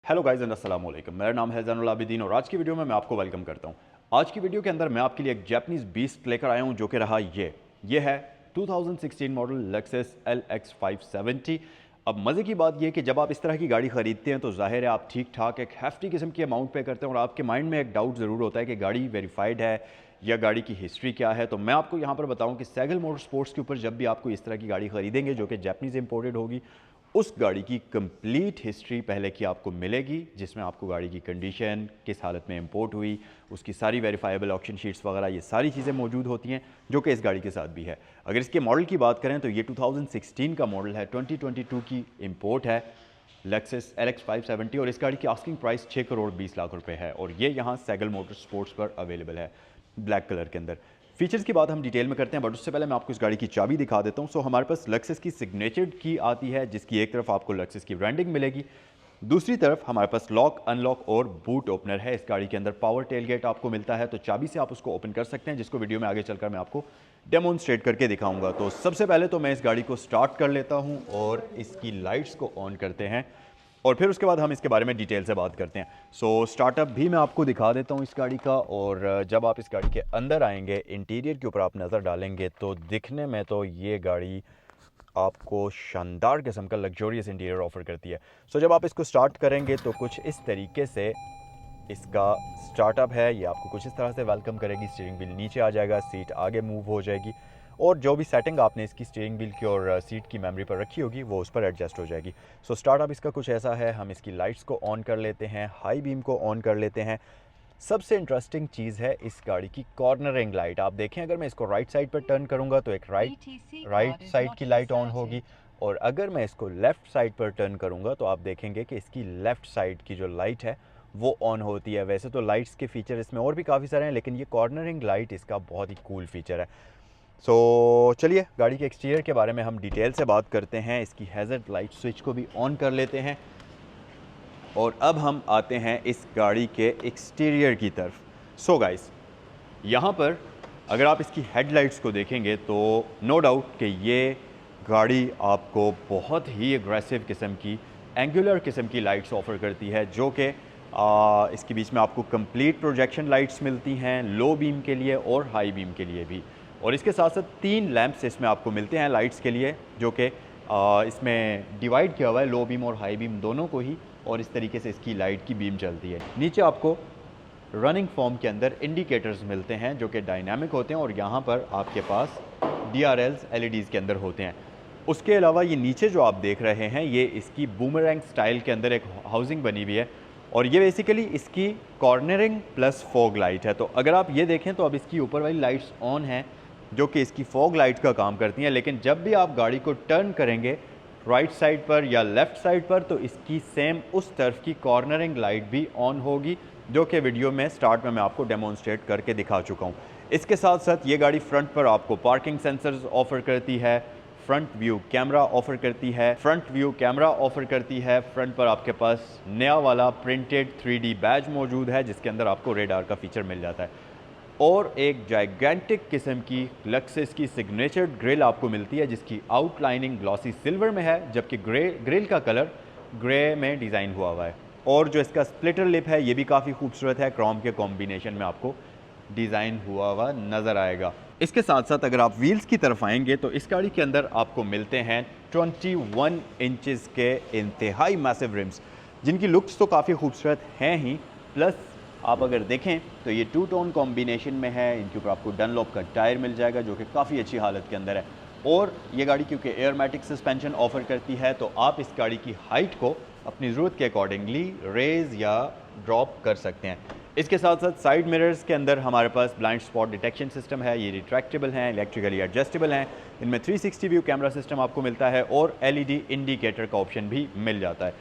Hello guys and अस्सलाम वालेकुम। मेरा नाम है ज़ैनुल आबिदीन और आज की वीडियो में मैं आपको वेलकम करता हूं। आज की वीडियो के अंदर मैं आपके लिए एक जैपनीज़ बीस्ट लेकर आया हूं जो कि रहा ये है 2016 मॉडल लेक्सस LX 570। अब मज़े की बात यह कि जब आप इस तरह की गाड़ी ख़रीदते हैं तो ज़ाहिर है आप ठीक ठाक एक हैफ्टी किस्म की अमाउंट पे करते हैं और आपके माइंड में एक डाउट ज़रूर होता है कि गाड़ी वेरीफाइड है या गाड़ी की हिस्ट्री क्या है। तो मैं आपको यहाँ पर बताऊँ कि सैगल मोटर स्पोर्ट्स के ऊपर जब भी आपको इस तरह की गाड़ी ख़रीदेंगे जो कि जैपनीज़ इंपोर्टेड होगी, उस गाड़ी की कंप्लीट हिस्ट्री पहले की आपको मिलेगी, जिसमें आपको गाड़ी की कंडीशन, किस हालत में इंपोर्ट हुई, उसकी सारी वेरीफाइबल ऑक्शन शीट्स वगैरह ये सारी चीज़ें मौजूद होती हैं जो कि इस गाड़ी के साथ भी है। अगर इसके मॉडल की बात करें तो ये 2016 का मॉडल है, 2022 की इंपोर्ट है लेक्सस LX 570 और इस गाड़ी की आस्किंग प्राइस 6 करोड़ 20 लाख रुपए है और ये यहाँ सैगल मोटर स्पोर्ट्स पर अवेलेबल है ब्लैक कलर के अंदर। फीचर्स की बात हम डिटेल में करते हैं बट उससे पहले मैं आपको इस गाड़ी की चाबी दिखा देता हूं। हमारे पास लेक्सस की सिग्नेचर्ड की आती है जिसकी एक तरफ आपको लेक्सस की ब्रांडिंग मिलेगी, दूसरी तरफ हमारे पास लॉक, अनलॉक और बूट ओपनर है। इस गाड़ी के अंदर पावर टेलगेट आपको मिलता है तो चाबी से आप उसको ओपन कर सकते हैं, जिसको वीडियो में आगे चलकर मैं आपको डेमोन्स्ट्रेट करके दिखाऊंगा। तो सबसे पहले तो मैं इस गाड़ी को स्टार्ट कर लेता हूँ और इसकी लाइट्स को ऑन करते हैं और फिर उसके बाद हम इसके बारे में डिटेल से बात करते हैं। स्टार्टअप भी मैं आपको दिखा देता हूँ इस गाड़ी का। और जब आप इस गाड़ी के अंदर आएंगे, इंटीरियर के ऊपर आप नज़र डालेंगे तो दिखने में तो ये गाड़ी आपको शानदार किस्म का लग्जरियस इंटीरियर ऑफर करती है। जब आप इसको स्टार्ट करेंगे तो कुछ इस तरीके से इसका स्टार्टअप है, ये आपको कुछ इस तरह से वेलकम करेगी। स्टीयरिंग व्हील नीचे आ जाएगा, सीट आगे मूव हो जाएगी और जो भी सेटिंग आपने इसकी स्टीयरिंग व्हील की और सीट की मेमोरी पर रखी होगी वो उस पर एडजस्ट हो जाएगी। स्टार्टअप इसका कुछ ऐसा है। हम इसकी लाइट्स को ऑन कर लेते हैं, हाई बीम को ऑन कर लेते हैं। सबसे इंटरेस्टिंग चीज़ है इस गाड़ी की कॉर्नरिंग लाइट। आप देखें, अगर मैं इसको राइट साइड पर टर्न करूंगा तो एक राइट साइड की लाइट ऑन होगी और अगर मैं इसको लेफ़्ट साइड पर टर्न करूंगा तो आप देखेंगे कि इसकी लेफ़्ट साइड की जो लाइट है वो ऑन होती है। वैसे तो लाइट्स के फीचर इसमें और भी काफ़ी सारे हैं लेकिन ये कॉर्नरिंग लाइट इसका बहुत ही कूल फीचर है। चलिए गाड़ी के एक्सटीरियर के बारे में हम डिटेल से बात करते हैं। इसकी हैज़र्ड लाइट स्विच को भी ऑन कर लेते हैं और अब हम आते हैं इस गाड़ी के एक्सटीरियर की तरफ। गाइस, यहाँ पर अगर आप इसकी हेडलाइट्स को देखेंगे तो नो डाउट कि ये गाड़ी आपको बहुत ही एग्रेसिव किस्म की, एंगुलर किस्म की लाइट्स ऑफ़र करती है जो कि इसके बीच में आपको कंप्लीट प्रोजेक्शन लाइट्स मिलती हैं, लो बीम के लिए और हाई बीम के लिए भी। और इसके साथ साथ 3 लैंप्स इसमें आपको मिलते हैं लाइट्स के लिए जो कि इसमें डिवाइड किया हुआ है लो बीम और हाई बीम दोनों को ही, और इस तरीके से इसकी लाइट की बीम चलती है। नीचे आपको रनिंग फॉर्म के अंदर इंडिकेटर्स मिलते हैं जो कि डायनामिक होते हैं और यहाँ पर आपके पास DRLs LEDs के अंदर होते हैं। उसके अलावा ये नीचे जो आप देख रहे हैं ये इसकी बूमरैंग स्टाइल के अंदर एक हाउसिंग बनी हुई है और ये बेसिकली इसकी कॉर्नरिंग प्लस फॉग लाइट है। तो अगर आप ये देखें तो अब इसकी ऊपर वाली लाइट्स ऑन हैं जो कि इसकी फॉग लाइट का काम करती हैं, लेकिन जब भी आप गाड़ी को टर्न करेंगे राइट साइड पर या लेफ़्ट साइड पर तो इसकी सेम उस तरफ की कॉर्नरिंग लाइट भी ऑन होगी जो कि वीडियो में स्टार्ट में मैं आपको डेमोन्स्ट्रेट करके दिखा चुका हूँ। इसके साथ साथ ये गाड़ी फ्रंट पर आपको पार्किंग सेंसर्स ऑफ़र करती है, फ्रंट व्यू कैमरा ऑफ़र करती है, फ्रंट पर आपके पास नया वाला प्रिंटेड 3D बैज मौजूद है जिसके अंदर आपको रेडार का फीचर मिल जाता है और एक जाइगेंटिक किस्म की लेक्सस की सिग्नेचर्ड ग्रिल आपको मिलती है जिसकी आउटलाइनिंग ग्लॉसी सिल्वर में है जबकि ग्रिल का कलर ग्रे में डिज़ाइन हुआ है और जो इसका स्प्लिटर लिप है ये भी काफ़ी खूबसूरत है, क्रोम के कॉम्बिनेशन में आपको डिज़ाइन हुआ नज़र आएगा। इसके साथ साथ अगर आप व्हील्स की तरफ आएंगे तो इस गाड़ी के अंदर आपको मिलते हैं 21 इंचेस के इंतहाई मैसिव रिम्स जिनकी लुक्स तो काफ़ी खूबसूरत हैं ही, प्लस आप अगर देखें तो ये 2 टोन कॉम्बिनेशन में है। इनके ऊपर आपको डनलॉप का टायर मिल जाएगा जो कि काफ़ी अच्छी हालत के अंदर है और ये गाड़ी क्योंकि एयरमैटिक सस्पेंशन ऑफ़र करती है तो आप इस गाड़ी की हाइट को अपनी ज़रूरत के अकॉर्डिंगली रेज़ या ड्रॉप कर सकते हैं। इसके साथ साथ साइड मिरर्स के अंदर हमारे पास ब्लाइंड स्पॉट डिटेक्शन सिस्टम है, ये रिट्रैक्टेबल हैं, इलेक्ट्रिकली एडजस्टेबल हैं। इनमें 360 व्यू कैमरा सिस्टम आपको मिलता है और LED इंडिकेटर का ऑप्शन भी मिल जाता है।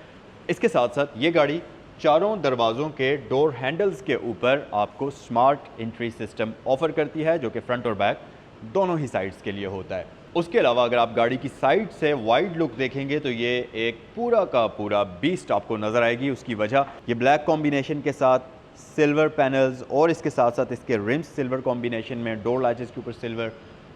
इसके साथ साथ ये गाड़ी चारों दरवाज़ों के डोर हैंडल्स के ऊपर आपको स्मार्ट एंट्री सिस्टम ऑफ़र करती है जो कि फ्रंट और बैक दोनों ही साइड्स के लिए होता है। उसके अलावा अगर आप गाड़ी की साइड से वाइड लुक देखेंगे तो ये एक पूरा का पूरा बीस्ट आपको नज़र आएगी। उसकी वजह ये ब्लैक कॉम्बिनेशन के साथ सिल्वर पैनल्स और इसके साथ साथ इसके रिम्स सिल्वर कॉम्बिनेशन में, डोर लैचेस के ऊपर सिल्वर,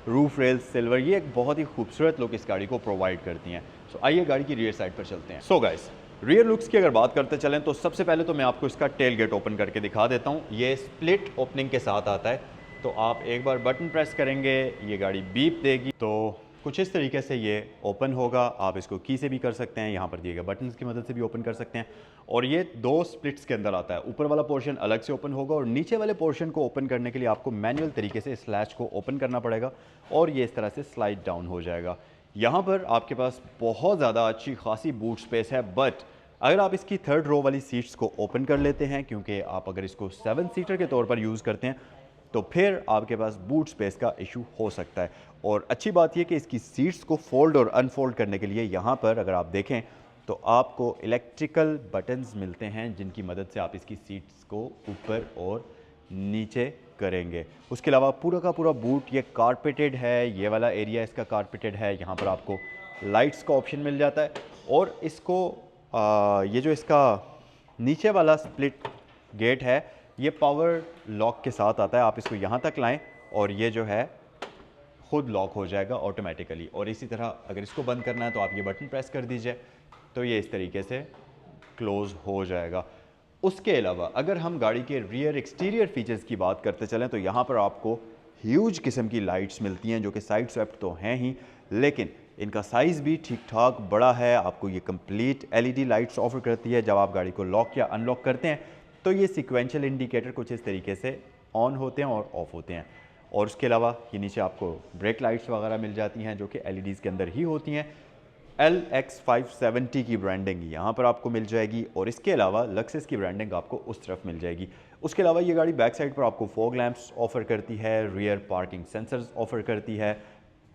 रूफ रेल्स सिल्वर, ये एक बहुत ही खूबसूरत लुक इस गाड़ी को प्रोवाइड करती हैं। आइए गाड़ी की रियर साइड पर चलते हैं। गाइस, रियर लुक्स की अगर बात करते चलें तो सबसे पहले तो मैं आपको इसका टेल गेट ओपन करके दिखा देता हूँ। ये स्प्लिट ओपनिंग के साथ आता है, तो आप एक बार बटन प्रेस करेंगे ये गाड़ी बीप देगी, तो कुछ इस तरीके से ये ओपन होगा। आप इसको की से भी कर सकते हैं, यहाँ पर दिए गए बटन्स की मदद से भी ओपन कर सकते हैं। और ये 2 स्प्लिट्स के अंदर आता है, ऊपर वाला पोर्शन अलग से ओपन होगा और नीचे वाले पोर्शन को ओपन करने के लिए आपको मैनुअल तरीके से इस लैच को ओपन करना पड़ेगा और ये इस तरह से स्लाइड डाउन हो जाएगा। यहाँ पर आपके पास बहुत ज़्यादा अच्छी खासी बूट स्पेस है, बट अगर आप इसकी 3rd रो वाली सीट्स को ओपन कर लेते हैं, क्योंकि आप अगर इसको 7 सीटर के तौर पर यूज़ करते हैं तो फिर आपके पास बूट स्पेस का इशू हो सकता है। और अच्छी बात यह कि इसकी सीट्स को फोल्ड और अनफोल्ड करने के लिए यहाँ पर अगर आप देखें तो आपको इलेक्ट्रिकल बटन्स मिलते हैं जिनकी मदद से आप इसकी सीट्स को ऊपर और नीचे करेंगे। उसके अलावा पूरा का पूरा बूट ये कारपेटेड है, ये वाला एरिया इसका कारपेटेड है। यहाँ पर आपको लाइट्स का ऑप्शन मिल जाता है और इसको ये जो इसका नीचे वाला स्प्लिट गेट है ये पावर लॉक के साथ आता है। आप इसको यहाँ तक लाएं और ये जो है खुद लॉक हो जाएगा ऑटोमेटिकली। और इसी तरह अगर इसको बंद करना है तो आप ये बटन प्रेस कर दीजिए तो ये इस तरीके से क्लोज़ हो जाएगा। उसके अलावा अगर हम गाड़ी के रियर एक्सटीरियर फीचर्स की बात करते चलें तो यहाँ पर आपको ह्यूज किस्म की लाइट्स मिलती हैं जो कि साइड स्वेप्ट तो हैं ही, लेकिन इनका साइज़ भी ठीक ठाक बड़ा है। आपको ये कंप्लीट LED लाइट्स ऑफर करती है। जब आप गाड़ी को लॉक या अनलॉक करते हैं तो ये सीक्वेंशियल इंडिकेटर कुछ इस तरीके से ऑन होते हैं और ऑफ होते हैं। और उसके अलावा ये नीचे आपको ब्रेक लाइट्स वगैरह मिल जाती हैं जो कि LEDs के अंदर ही होती हैं। LX570 की ब्रांडिंग यहाँ पर आपको मिल जाएगी और इसके अलावा लक्सेस की ब्रांडिंग आपको उस तरफ मिल जाएगी। उसके अलावा ये गाड़ी बैक साइड पर आपको फॉग लैंप्स ऑफर करती है, रियर पार्किंग सेंसर्स ऑफर करती है,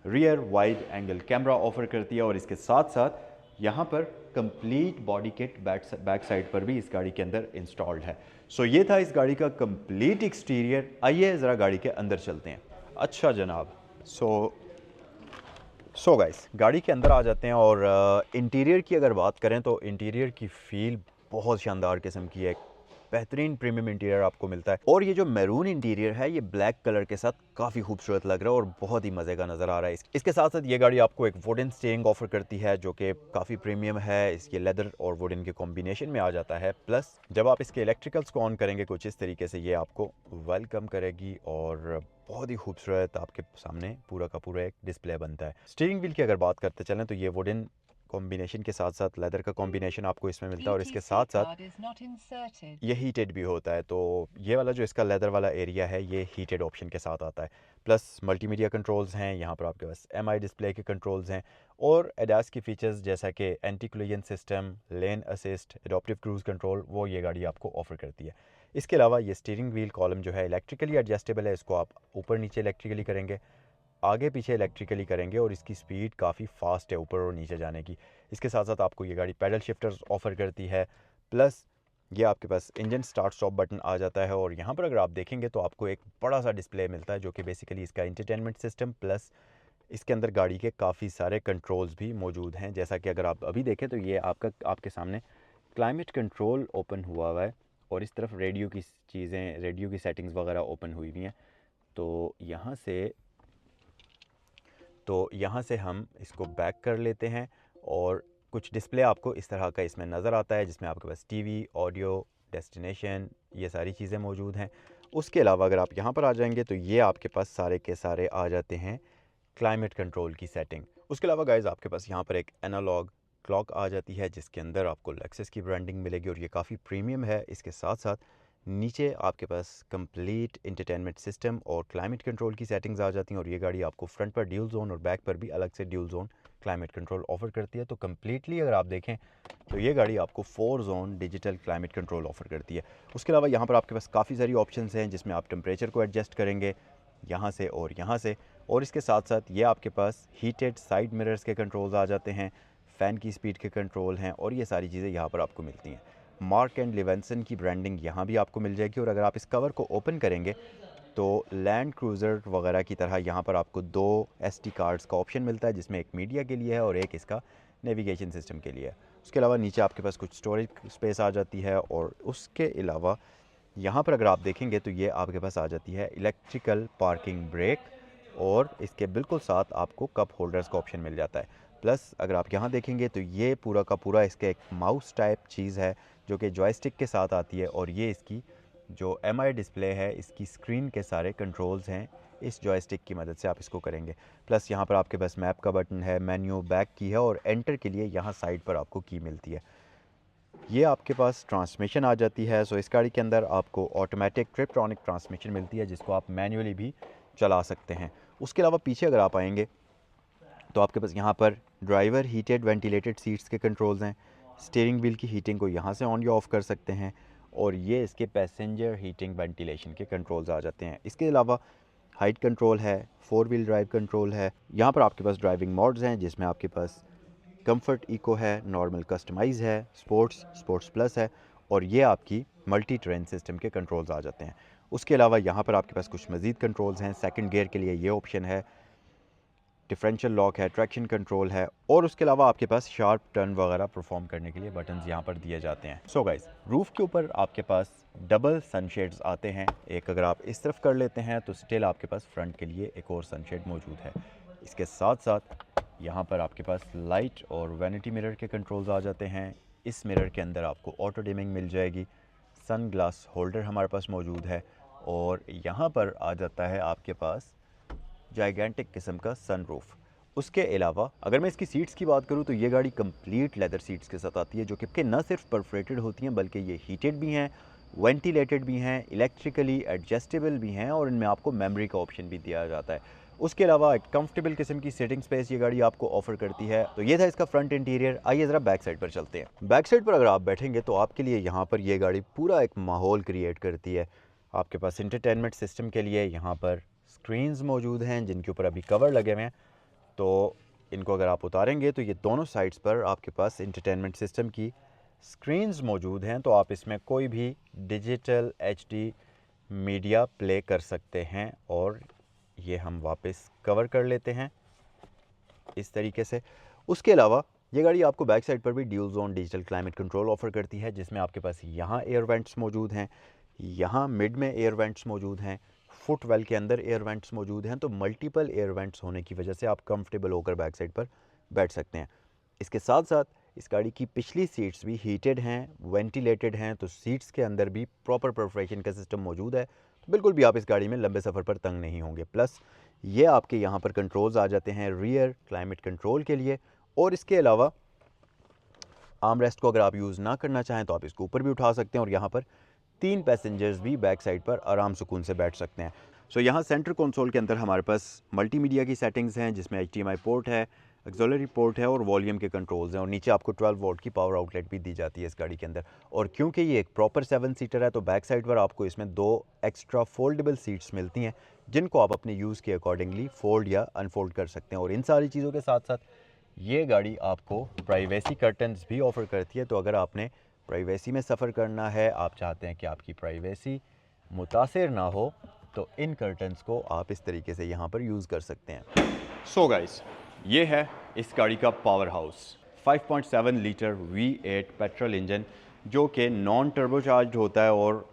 rear wide angle camera offer करती है और इसके साथ साथ यहाँ पर complete body kit back side पर भी इस गाड़ी के अंदर इंस्टॉल्ड है। सो ये था इस गाड़ी का कंप्लीट एक्सटीरियर। आइए ज़रा गाड़ी के अंदर चलते हैं। अच्छा जनाब, सो गाइस गाड़ी के अंदर आ जाते हैं और इंटीरियर की अगर बात करें तो इंटीरियर की फील बहुत शानदार किस्म की है। बेहतरीन प्रीमियम इंटीरियर आपको मिलता है और ये जो मैरून इंटीरियर है ये ब्लैक कलर के साथ काफ़ी खूबसूरत लग रहा है और बहुत ही मज़े का नज़र आ रहा है। इसके साथ साथ ये गाड़ी आपको एक वुडन स्टीयरिंग ऑफर करती है जो कि काफ़ी प्रीमियम है। इसके लेदर और वुडन के कॉम्बिनेशन में आ जाता है। प्लस जब आप इसके इलेक्ट्रिकल्स को ऑन करेंगे कुछ इस तरीके से ये आपको वेलकम करेगी और बहुत ही खूबसूरत आपके सामने पूरा का पूरा एक डिस्प्ले बनता है। स्टीयरिंग व्हील की अगर बात करते चलें तो ये वुडन कॉम्बिनेशन के साथ साथ लेदर का कॉम्बिनेशन आपको इसमें मिलता है और इसके साथ साथ ये हीटेड भी होता है। तो ये वाला जो इसका लेदर वाला एरिया है ये हीटेड ऑप्शन के साथ आता है। प्लस मल्टीमीडिया कंट्रोल्स हैं, यहाँ पर आपके पास MI डिस्प्ले के कंट्रोल्स हैं और एडास की फीचर्स जैसा कि anti collision system, lane assist, adaptive cruise control वो ये गाड़ी आपको ऑफर करती है। इसके अलावा ये स्टीयरिंग व्हील कॉलम जो है इलेक्ट्रिकली एडजस्टेबल है। इसको आप ऊपर नीचे इलेक्ट्रिकली करेंगे, आगे पीछे इलेक्ट्रिकली करेंगे और इसकी स्पीड काफ़ी फास्ट है ऊपर और नीचे जाने की। इसके साथ साथ आपको ये गाड़ी पैडल शिफ्टर्स ऑफर करती है। प्लस ये आपके पास इंजन स्टार्ट स्टॉप बटन आ जाता है और यहाँ पर अगर आप देखेंगे तो आपको एक बड़ा सा डिस्प्ले मिलता है जो कि बेसिकली इसका इंटरटेनमेंट सिस्टम प्लस इसके अंदर गाड़ी के काफ़ी सारे कंट्रोल्स भी मौजूद हैं। जैसा कि अगर आप अभी देखें तो ये आपके सामने क्लाइमेट कंट्रोल ओपन हुआ है और इस तरफ रेडियो की चीज़ें, रेडियो की सेटिंग्स वगैरह ओपन हुई हुई हैं। तो यहाँ से हम इसको बैक कर लेते हैं और कुछ डिस्प्ले आपको इस तरह का इसमें नज़र आता है जिसमें आपके पास टीवी, ऑडियो, डेस्टिनेशन ये सारी चीज़ें मौजूद हैं। उसके अलावा अगर आप यहाँ पर आ जाएंगे तो ये आपके पास सारे के सारे आ जाते हैं क्लाइमेट कंट्रोल की सेटिंग। उसके अलावा गाइज़ आपके पास यहाँ पर एक एनालॉग क्लॉक आ जाती है जिसके अंदर आपको लेक्सस की ब्रांडिंग मिलेगी और ये काफ़ी प्रीमियम है। इसके साथ साथ नीचे आपके पास कंप्लीट इंटरटेनमेंट सिस्टम और क्लाइमेट कंट्रोल की सेटिंग्स आ जाती हैं और ये गाड़ी आपको फ्रंट पर ड्यूल जोन और बैक पर भी अलग से dual zone climate control offer करती है। तो कम्प्लीटली अगर आप देखें तो ये गाड़ी आपको 4 zone digital climate control offer करती है। उसके अलावा यहाँ पर आपके पास काफ़ी सारी ऑप्शंस हैं जिसमें आप टेम्परेचर को एडजस्ट करेंगे यहाँ से और यहाँ से, और इसके साथ साथ ये आपके पास हीटेड साइड मिरर्स के कंट्रोल्स आ जाते हैं, फ़ैन की स्पीड के कंट्रोल हैं और ये सारी चीज़ें यहाँ पर आपको मिलती हैं। मार्क एंड लेवेंसन की ब्रांडिंग यहाँ भी आपको मिल जाएगी और अगर आप इस कवर को ओपन करेंगे तो लैंड क्रूज़र वगैरह की तरह यहाँ पर आपको 2 SD कार्ड्स का ऑप्शन मिलता है जिसमें एक मीडिया के लिए है और एक इसका नेविगेशन सिस्टम के लिए है। उसके अलावा नीचे आपके पास कुछ स्टोरेज स्पेस आ जाती है और उसके अलावा यहाँ पर अगर आप देखेंगे तो ये आपके पास आ जाती है इलेक्ट्रिकल पार्किंग ब्रेक और इसके बिल्कुल साथ आपको कप होल्डर्स का ऑप्शन मिल जाता है। प्लस अगर आप यहाँ देखेंगे तो ये पूरा का पूरा इसका एक माउस टाइप चीज़ है जो कि जॉयस्टिक के साथ आती है, और ये इसकी जो एमआई डिस्प्ले है, इसकी स्क्रीन के सारे कंट्रोल्स हैं इस जॉयस्टिक की मदद से आप इसको करेंगे। प्लस यहाँ पर आपके पास मैप का बटन है, मेन्यू, बैक की है, और एंटर के लिए यहाँ साइड पर आपको की मिलती है। ये आपके पास ट्रांसमिशन आ जाती है। सो इस गाड़ी के अंदर आपको ऑटोमेटिक ट्रिपट्रॉनिक ट्रांसमिशन मिलती है जिसको आप मैन्युअली भी चला सकते हैं। उसके अलावा पीछे अगर आप आएंगे तो आपके पास यहाँ पर ड्राइवर हीटेड वेंटिलेटेड सीट्स के कंट्रोल्स हैं। स्टीयरिंग व्हील की हीटिंग को यहाँ से ऑन या ऑफ़ कर सकते हैं, और ये इसके पैसेंजर हीटिंग वेंटिलेशन के कंट्रोल्स आ जाते हैं। इसके अलावा हाइट कंट्रोल है, 4 व्हील ड्राइव कंट्रोल है। यहाँ पर आपके पास ड्राइविंग मोड्स हैं जिसमें आपके पास कंफर्ट इको है, नॉर्मल कस्टमाइज़ है, स्पोर्ट्स, स्पोर्ट्स प्लस है, और ये आपकी मल्टी ट्रेन सिस्टम के कंट्रोल्स आ जाते हैं। उसके अलावा यहाँ पर आपके पास कुछ मज़ीद कंट्रोल्स हैं। सेकंड गियर के लिए ये ऑप्शन है, डिफरेंशियल लॉक है, ट्रैक्शन कंट्रोल है, और उसके अलावा आपके पास शार्प टर्न वगैरह परफॉर्म करने के लिए बटन्स यहाँ पर दिए जाते हैं। सो गाइस, रूफ़ के ऊपर आपके पास डबल सनशेड्स आते हैं। एक अगर आप इस तरफ कर लेते हैं तो स्टिल आपके पास फ्रंट के लिए एक और सनशेड मौजूद है। इसके साथ साथ यहाँ पर आपके पास लाइट और वैनिटी मिरर के कंट्रोल्स आ जाते हैं। इस मिरर के अंदर आपको ऑटो डिमिंग मिल जाएगी। सन ग्लास होल्डर हमारे पास मौजूद है, और यहाँ पर आ जाता है आपके पास जाइगेंटिक किस्म का सनरूफ। उसके अलावा अगर मैं इसकी सीट्स की बात करूँ तो ये गाड़ी कंप्लीट लेदर सीट्स के साथ आती है, जो कि न सिर्फ परफोरेटेड होती हैं बल्कि ये हीटेड भी हैं, वेंटिलेटेड भी हैं, इलेक्ट्रिकली एडजस्टेबल भी हैं, और इनमें आपको मेमोरी का ऑप्शन भी दिया जाता है। उसके अलावा एक कंफर्टेबल किस्म की सिटिंग स्पेस ये गाड़ी आपको ऑफर करती है। तो ये था इसका फ्रंट इंटीरियर। आइए ज़रा बैक साइड पर चलते हैं। बैक साइड पर अगर आप बैठेंगे तो आपके लिए यहाँ पर ये गाड़ी पूरा एक माहौल क्रिएट करती है। आपके पास इंटरटेनमेंट सिस्टम के लिए यहाँ पर स्क्रीन्स मौजूद हैं जिनके ऊपर अभी कवर लगे हुए हैं। तो इनको अगर आप उतारेंगे तो ये दोनों साइड्स पर आपके पास इंटरटेनमेंट सिस्टम की स्क्रीन्स मौजूद हैं। तो आप इसमें कोई भी डिजिटल HD मीडिया प्ले कर सकते हैं, और ये हम वापस कवर कर लेते हैं इस तरीके से। उसके अलावा ये गाड़ी आपको बैक साइड पर भी dual zone digital climate control offer करती है, जिसमें आपके पास यहाँ एयर वेंट्स मौजूद हैं, यहाँ मिड में एयर वेंट्स मौजूद हैं, फुटवेल के अंदर एयर वेंट्स मौजूद हैं। तो मल्टीपल एयर वेंट्स होने की वजह से आप कंफर्टेबल होकर बैक साइड पर बैठ सकते हैं। इसके साथ साथ इस गाड़ी की पिछली सीट्स भी हीटेड हैं, वेंटिलेटेड हैं, तो सीट्स के अंदर भी प्रॉपर परफोरेशन का सिस्टम मौजूद है। तो बिल्कुल भी आप इस गाड़ी में लंबे सफ़र पर तंग नहीं होंगे। प्लस ये आपके यहाँ पर कंट्रोल्स आ जाते हैं रियर क्लाइमेट कंट्रोल के लिए, और इसके अलावा आर्म रेस्ट को अगर आप यूज़ ना करना चाहें तो आप इसको ऊपर भी उठा सकते हैं, और यहाँ पर 3 पैसेंजर्स भी बैक साइड पर आराम सुकून से बैठ सकते हैं। सो यहाँ सेंटर कंसोल के अंदर हमारे पास मल्टीमीडिया की सेटिंग्स हैं जिसमें HDMI पोर्ट है, ऑक्सिलरी पोर्ट है, और वॉल्यूम के कंट्रोल्स हैं, और नीचे आपको 12 वोल्ट की पावर आउटलेट भी दी जाती है इस गाड़ी के अंदर। और क्योंकि ये एक प्रॉपर 7 सीटर है तो बैक साइड पर आपको इसमें 2 एक्स्ट्रा फोल्डेबल सीट्स मिलती हैं जिनको आप अपने यूज़ के अकॉर्डिंगली फोल्ड या अनफोल्ड कर सकते हैं। और इन सारी चीज़ों के साथ साथ ये गाड़ी आपको प्राइवेसी कर्टन्स भी ऑफ़र करती है। तो अगर आपने प्राइवेसी में सफ़र करना है, आप चाहते हैं कि आपकी प्राइवेसी मुतासिर ना हो, तो इन कर्टन्स को आप इस तरीके से यहाँ पर यूज़ कर सकते हैं। सो गाइस, ये है इस गाड़ी का power house. 5.7 litre V8 petrol engine जो कि नॉन टर्बोचार्ज होता है, और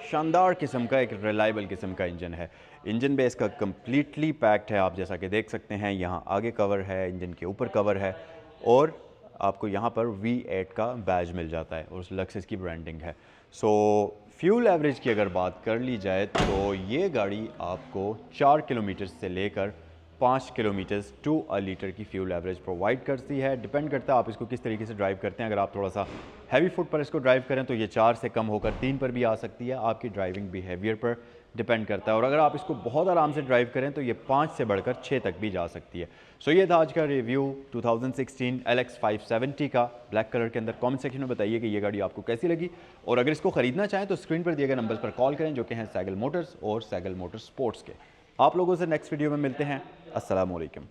शानदार किस्म का एक रिलायबल किस्म का इंजन है। इंजन बेस का कम्प्लीटली पैक्ड है, आप जैसा कि देख सकते हैं। यहाँ आगे कवर है, इंजन के ऊपर कवर है, और आपको यहाँ पर V8 का बैज मिल जाता है, और उस लक्सेस की ब्रांडिंग है। सो फ्यूल एवरेज की अगर बात कर ली जाए तो ये गाड़ी आपको 4 किलोमीटर से लेकर 5 किलोमीटर टू अ लीटर की फ्यूल एवरेज प्रोवाइड करती है। डिपेंड करता है आप इसको किस तरीके से ड्राइव करते हैं। अगर आप थोड़ा सा हैवी फुट पर इसको ड्राइव करें तो ये 4 से कम होकर 3 पर भी आ सकती है। आपकी ड्राइविंग बिहेवियर पर डिपेंड करता है, और अगर आप इसको बहुत आराम से ड्राइव करें तो ये 5 से बढ़कर 6 तक भी जा सकती है। सो ये था आज का रिव्यू 2016 LX 570 का ब्लैक कलर के अंदर। कमेंट सेक्शन में बताइए कि ये गाड़ी आपको कैसी लगी, और अगर इसको ख़रीदना चाहें तो स्क्रीन पर दिए गए नंबर्स पर कॉल करें जो कि हैं सैगल मोटर्स और सैगल मोटर्स स्पोर्ट्स के। आप लोगों से नेक्स्ट वीडियो में मिलते हैं। अस्सलाम वालेकुम।